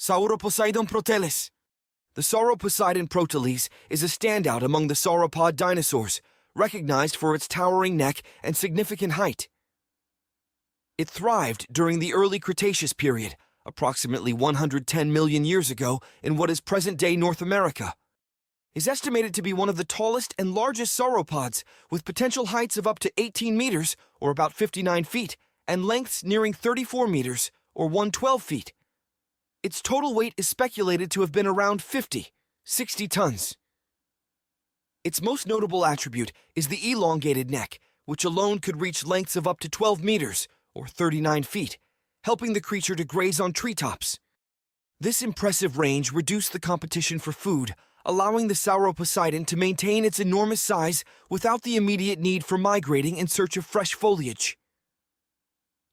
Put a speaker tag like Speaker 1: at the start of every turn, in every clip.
Speaker 1: Sauroposeidon proteles. The Sauroposeidon proteles is a standout among the sauropod dinosaurs, recognized for its towering neck and significant height. It thrived during the early Cretaceous period, approximately 110 million years ago in what is present-day North America. It is estimated to be one of the tallest and largest sauropods, with potential heights of up to 18 meters, or about 59 feet, and lengths nearing 34 meters, or 112 feet. Its total weight is speculated to have been around 60 tons. Its most notable attribute is the elongated neck, which alone could reach lengths of up to 12 meters, or 39 feet, helping the creature to graze on treetops. This impressive range reduced the competition for food, allowing the Sauroposeidon to maintain its enormous size without the immediate need for migrating in search of fresh foliage.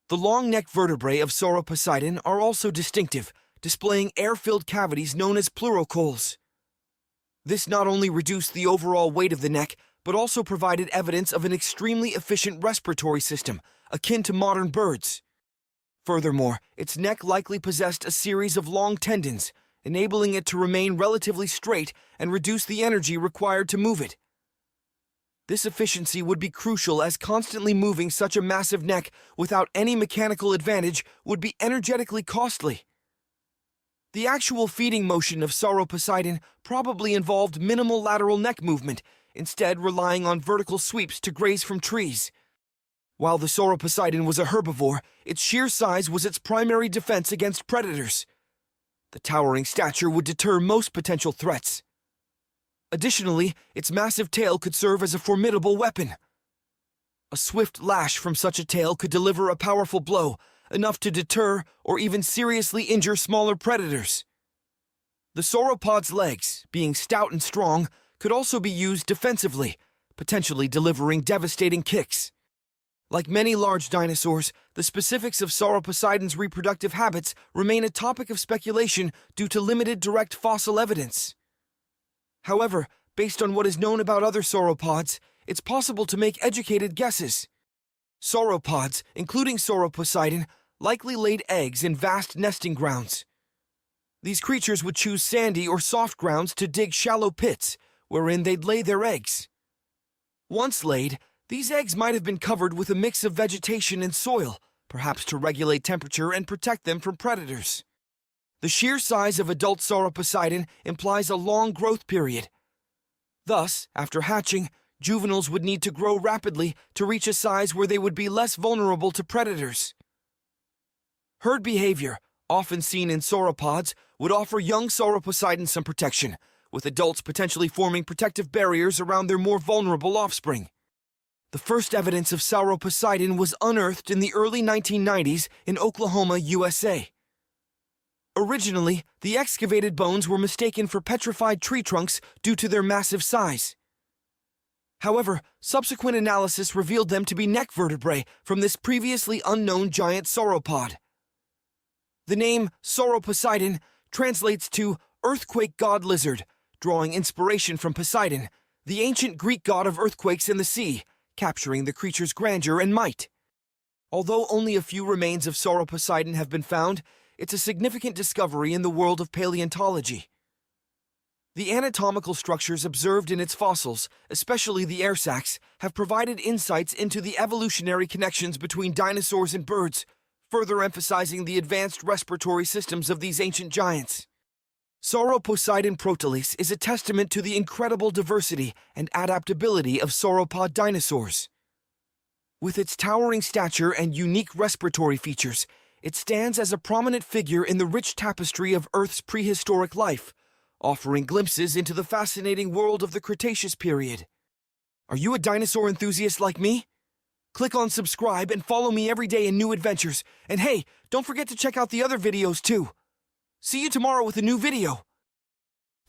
Speaker 1: The long neck vertebrae of Sauroposeidon are also distinctive, displaying air-filled cavities known as pleurocoels. This not only reduced the overall weight of the neck, but also provided evidence of an extremely efficient respiratory system, akin to modern birds. Furthermore, its neck likely possessed a series of long tendons, enabling it to remain relatively straight and reduce the energy required to move it. This efficiency would be crucial, as constantly moving such a massive neck without any mechanical advantage would be energetically costly. The actual feeding motion of Sauroposeidon probably involved minimal lateral neck movement, instead relying on vertical sweeps to graze from trees. While the Sauroposeidon was a herbivore, its sheer size was its primary defense against predators. The towering stature would deter most potential threats. Additionally, its massive tail could serve as a formidable weapon. A swift lash from such a tail could deliver a powerful blow, enough to deter or even seriously injure smaller predators. The sauropod's legs, being stout and strong, could also be used defensively, potentially delivering devastating kicks. Like many large dinosaurs, the specifics of Sauroposeidon's reproductive habits remain a topic of speculation due to limited direct fossil evidence. However, based on what is known about other sauropods, it's possible to make educated guesses. Sauropods, including Sauroposeidon, likely laid eggs in vast nesting grounds. These creatures would choose sandy or soft grounds to dig shallow pits, wherein they'd lay their eggs. Once laid, these eggs might have been covered with a mix of vegetation and soil, perhaps to regulate temperature and protect them from predators. The sheer size of adult Sauroposeidon implies a long growth period. Thus, after hatching, juveniles would need to grow rapidly to reach a size where they would be less vulnerable to predators. Herd behavior, often seen in sauropods, would offer young Sauroposeidon some protection, with adults potentially forming protective barriers around their more vulnerable offspring. The first evidence of Sauroposeidon was unearthed in the early 1990s in Oklahoma, USA. Originally, the excavated bones were mistaken for petrified tree trunks due to their massive size. However, subsequent analysis revealed them to be neck vertebrae from this previously unknown giant sauropod. The name Sauroposeidon translates to earthquake god lizard, drawing inspiration from Poseidon, the ancient Greek god of earthquakes in the sea, capturing the creature's grandeur and might. Although only a few remains of Sauroposeidon have been found, it's a significant discovery in the world of paleontology. The anatomical structures observed in its fossils, especially the air sacs, have provided insights into the evolutionary connections between dinosaurs and birds, further emphasizing the advanced respiratory systems of these ancient giants. Sauroposeidon proteles is a testament to the incredible diversity and adaptability of sauropod dinosaurs. With its towering stature and unique respiratory features, it stands as a prominent figure in the rich tapestry of Earth's prehistoric life, offering glimpses into the fascinating world of the Cretaceous period. Are you a dinosaur enthusiast like me? Click on subscribe and follow me every day in new adventures. And hey, don't forget to check out the other videos too. See you tomorrow with a new video.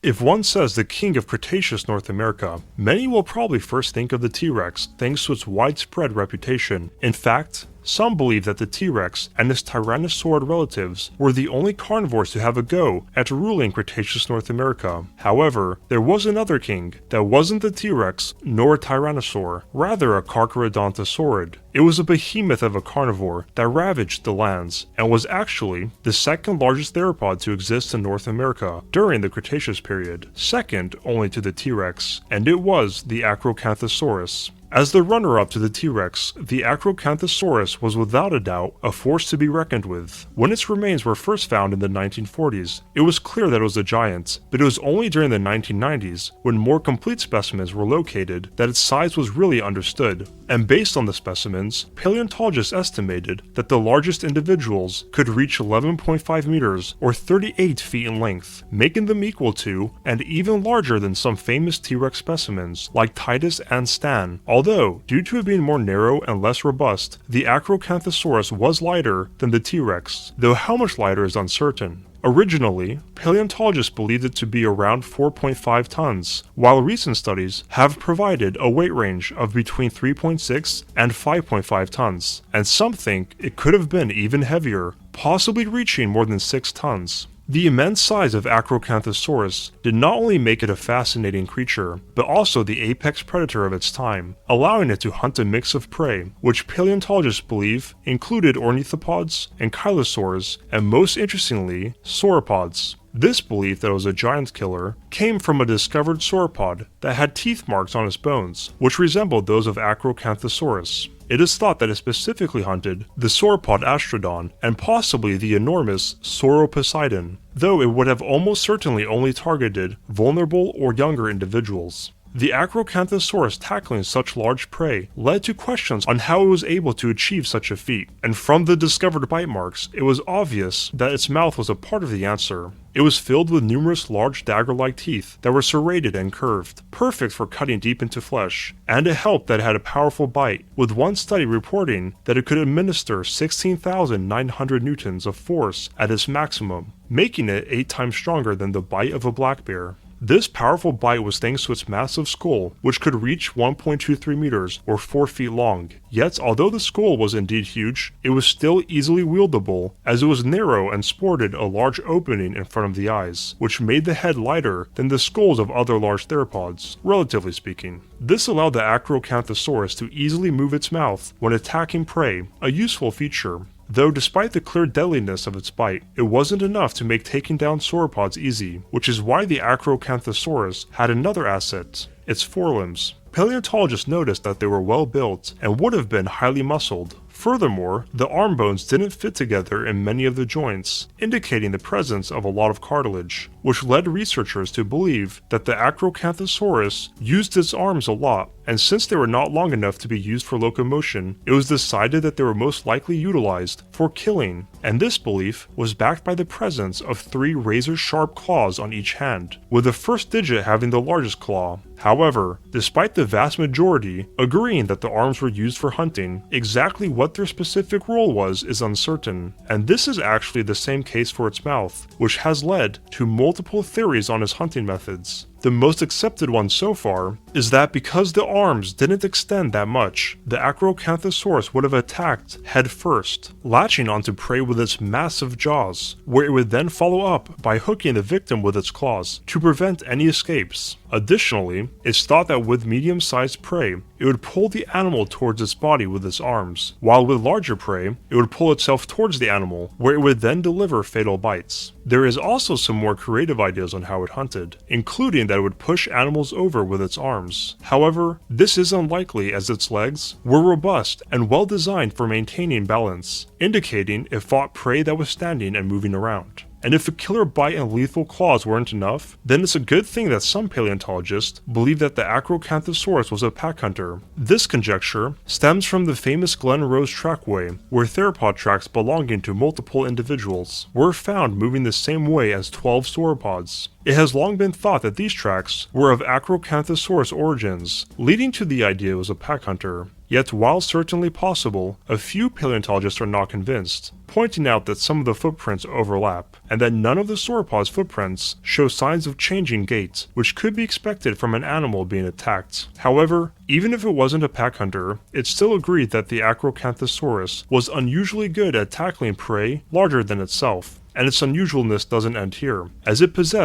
Speaker 2: If one says the king of Cretaceous North America, many will probably first think of the T-Rex thanks to its widespread reputation. In fact, Some believe that the T-Rex and its tyrannosaurid relatives were the only carnivores to have a go at ruling Cretaceous North America. However, there was another king that wasn't the T-Rex nor a tyrannosaur, rather a Carcharodontosaurid. It was a behemoth of a carnivore that ravaged the lands and was actually the second largest theropod to exist in North America during the Cretaceous period, second only to the T-Rex, and it was the Acrocanthosaurus. As the runner-up to the T-Rex, the Acrocanthosaurus was without a doubt a force to be reckoned with. When its remains were first found in the 1940s, it was clear that it was a giant, but it was only during the 1990s, when more complete specimens were located, that its size was really understood. And based on the specimens, paleontologists estimated that the largest individuals could reach 11.5 meters or 38 feet in length, making them equal to and even larger than some famous T-Rex specimens like Titus and Stan. Although, due to it being more narrow and less robust, the Acrocanthosaurus was lighter than the T-Rex, though how much lighter is uncertain. Originally, paleontologists believed it to be around 4.5 tons, while recent studies have provided a weight range of between 3.6 and 5.5 tons, and some think it could have been even heavier, possibly reaching more than 6 tons. The immense size of Acrocanthosaurus did not only make it a fascinating creature, but also the apex predator of its time, allowing it to hunt a mix of prey, which paleontologists believe included ornithopods, ankylosaurs, and most interestingly, sauropods. This belief that it was a giant killer came from a discovered sauropod that had teeth marks on its bones, which resembled those of Acrocanthosaurus. It is thought that it specifically hunted the sauropod Astrodon and possibly the enormous Sauroposeidon, though it would have almost certainly only targeted vulnerable or younger individuals. The Acrocanthosaurus tackling such large prey led to questions on how it was able to achieve such a feat, and from the discovered bite marks, it was obvious that its mouth was a part of the answer. It was filled with numerous large dagger-like teeth that were serrated and curved, perfect for cutting deep into flesh, and it helped that it had a powerful bite, with one study reporting that it could administer 16,900 newtons of force at its maximum, making it 8 times stronger than the bite of a black bear. This powerful bite was thanks to its massive skull, which could reach 1.23 meters or 4 feet long. Yet, although the skull was indeed huge, it was still easily wieldable, as it was narrow and sported a large opening in front of the eyes, which made the head lighter than the skulls of other large theropods, relatively speaking. This allowed the Acrocanthosaurus to easily move its mouth when attacking prey, a useful feature. Though despite the clear deadliness of its bite, it wasn't enough to make taking down sauropods easy, which is why the Acrocanthosaurus had another asset, its forelimbs. Paleontologists noticed that they were well built and would have been highly muscled. Furthermore, the arm bones didn't fit together in many of the joints, indicating the presence of a lot of cartilage, which led researchers to believe that the Acrocanthosaurus used its arms a lot, and since they were not long enough to be used for locomotion, it was decided that they were most likely utilized for killing, and this belief was backed by the presence of 3 razor-sharp claws on each hand, with the first digit having the largest claw. However, despite the vast majority agreeing that the arms were used for hunting, exactly what their specific role was is uncertain, and this is actually the same case for its mouth, which has led to multiple theories on its hunting methods. The most accepted one so far is that because the arms didn't extend that much, the Acrocanthosaurus would have attacked head first, latching onto prey with its massive jaws, where it would then follow up by hooking the victim with its claws to prevent any escapes. Additionally, it's thought that with medium-sized prey, it would pull the animal towards its body with its arms, while with larger prey, it would pull itself towards the animal, where it would then deliver fatal bites. There is also some more creative ideas on how it hunted, including that it would push animals over with its arms. However, this is unlikely as its legs were robust and well designed for maintaining balance, indicating it fought prey that was standing and moving around. And if a killer bite and lethal claws weren't enough, then it's a good thing that some paleontologists believe that the Acrocanthosaurus was a pack hunter. This conjecture stems from the famous Glen Rose trackway, where theropod tracks belonging to multiple individuals were found moving the same way as 12 sauropods. It has long been thought that these tracks were of Acrocanthosaurus origins, leading to the idea it was a pack hunter. Yet while certainly possible, a few paleontologists are not convinced, pointing out that some of the footprints overlap, and that none of the sauropods' footprints show signs of changing gait, which could be expected from an animal being attacked. However, even if it wasn't a pack hunter, it's still agreed that the Acrocanthosaurus was unusually good at tackling prey larger than itself. And its unusualness doesn't end here, as it possessed